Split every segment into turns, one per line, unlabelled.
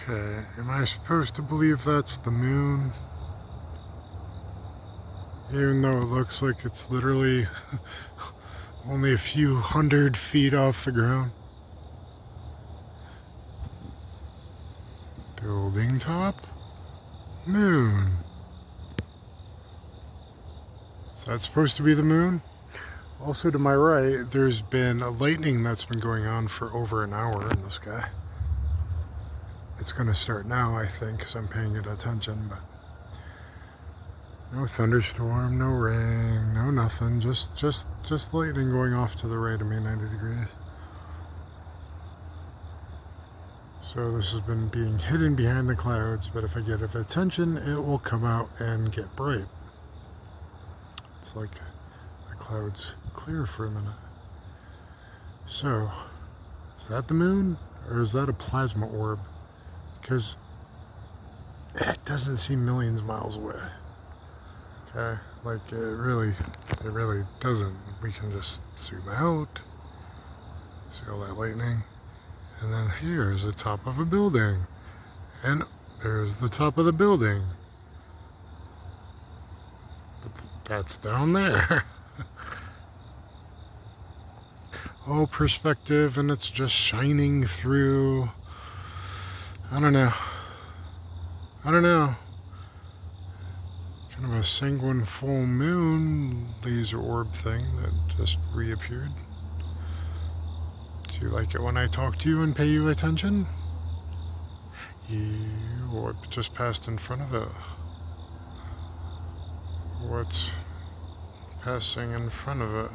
Okay, am I supposed to believe that's the moon? Even though it looks like it's literally only a few 100 feet off the ground. Building top? Moon. Is that supposed to be the moon? Also to my right, there's been a lightning that's been going on for over an hour in the sky. It's going to start now, I think, because I'm paying it attention, but no thunderstorm, no rain, no nothing, just lightning going off to the right of me, 90 degrees. So this has been being hidden behind the clouds, but if I get its attention, it will come out and get bright. It's like the clouds clear for a minute. So, is that the moon, or is that a plasma orb? Because it doesn't seem millions of miles away. Okay, like it really doesn't. We can just zoom out, see all that lightning, and then here's the top of a building, and there's the top of the building. That's down there. Oh, perspective, and it's just shining through. I don't know. Kind of a sanguine full moon laser orb thing that just reappeared. Do you like it when I talk to you and pay you attention? What just passed in front of it? What's passing in front of it?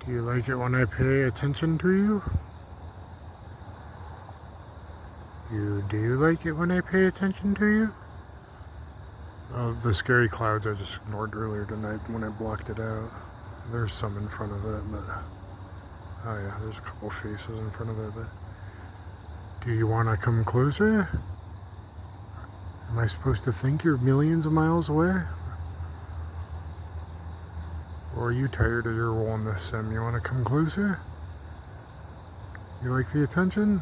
Do you like it when I pay attention to you? Do you like it when I pay attention to you? Oh, the scary clouds I just ignored earlier tonight when I blocked it out. There's some in front of it, but oh yeah, there's a couple faces in front of it, but do you want to come closer? Am I supposed to think you're millions of miles away? Or are you tired of your role in this sim? You want to come closer? You like the attention?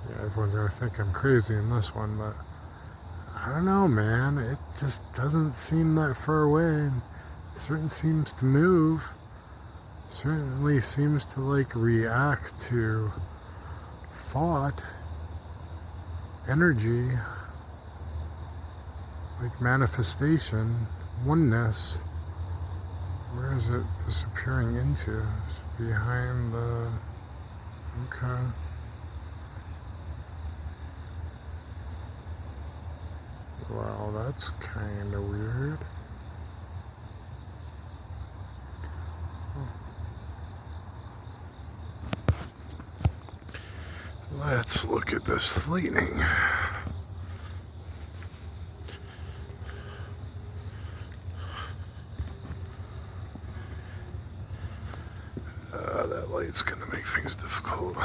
Yeah, everyone's going to think I'm crazy in this one, but I don't know, man. It just doesn't seem that far away. It certainly seems to move. Certainly seems to like react to thought, energy, like manifestation, oneness. Where is it disappearing into? It's behind the... Okay. Wow, that's kind of weird. Let's look at this lightning. That light's gonna make things difficult.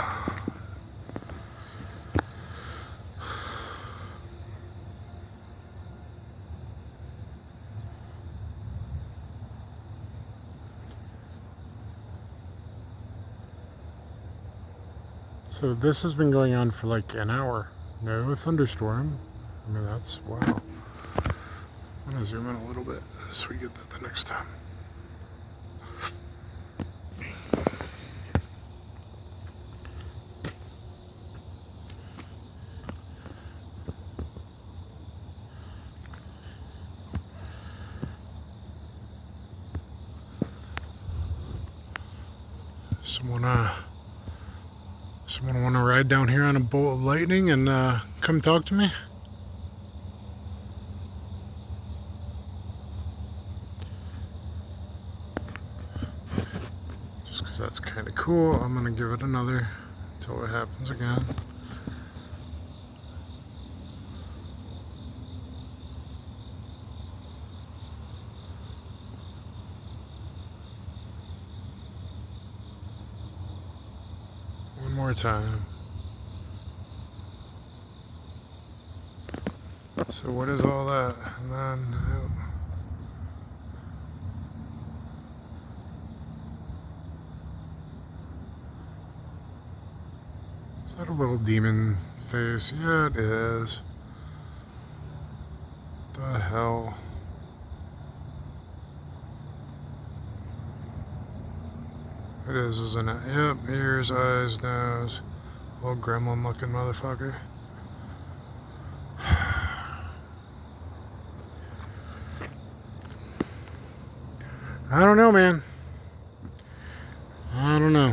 So this has been going on for like an hour. No thunderstorm. I mean, that's wow. I'm gonna zoom in a little bit so we get that the next time. Someone want to ride down here on a bolt of lightning and come talk to me? Just because that's kind of cool, I'm going to give it another until it happens again. One more time. So what is all that? And then Is that a little demon face? Yeah, it is. The hell? It is, isn't it? Yep, ears, eyes, nose. Little gremlin looking motherfucker. I don't know, man. I don't know.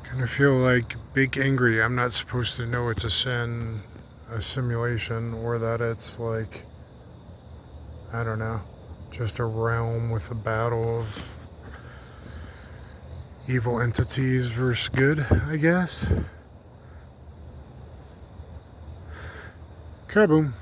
Kind of feel like big angry. I'm not supposed to know it's a sin, a simulation, or that it's like, I don't know, just a realm with a battle of evil entities versus good, I guess. Kaboom.